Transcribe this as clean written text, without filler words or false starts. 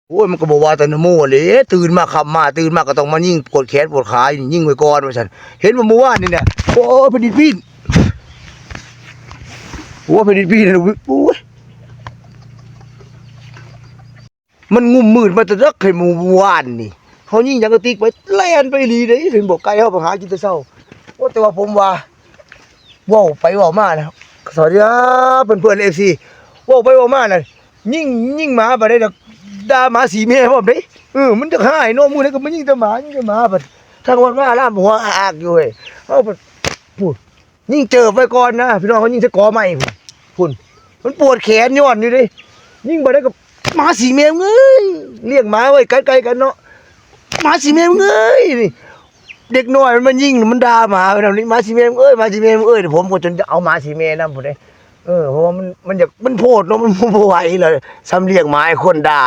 โอ้ยมันก็บอกว่าแต่นโมเลยตื่นมาขับมาตื่นมาก็ต้องมายิ่งปวดแขนปวดขายิ่งไว้ก่อนว่าฉันเห็นว่าเมื่อวานนี่เนี่ยโอ้ยแผ่นดินพี่โอ้ยแผ่นดินพี่นะโอ้ยมันงุ่มมืดมาแต่รักให้เมื่อวานนี่เขายิ่งยังกระติกไปแล่นไปลีเลยถึงบอกไกลเขาไปหากินแต่เช้าโอ้แต่ว่าผมว่าว้าวไปว้าวมานะสวัสดีครับเพื่อนๆFCว้าวไปว้าวมาน่ะยิ่งหมาบ่ได้ดอกด่าหมาสีแม่พร้อมเด้มันจะหายเนาะมื้อนั้นก็มันยิ่งแต่หมาบัดทางวันมาล่ามหัวอากอยู่เว้ยเฮาพูดยิ่งเจอไว้ก่อนนะพี่น้องเขายิ่งจะกอใหม่พุ่นมันปวดแขนย้อนอยู่ดิยิ่งบ่ได้ก็หมาสีแม่เอ้ยเลี้ยงหมาไว้ใกล้ๆกันเนาะหมาสีแม่เอ้ยนี่เด็กน้อยมันยิ่งมันด่าหมาแบบนี้หมาสีแม่เอ้ยหมาสีแม่เอ้ยเดี๋ยวผมก็จนจะเอาหมาสีแม่นำพุ่นเด้เพราะว่ามันอยากมันโพดเนาะมันบ่ไหวเลยซ้ำเลี้ยงหมาให้คนด่า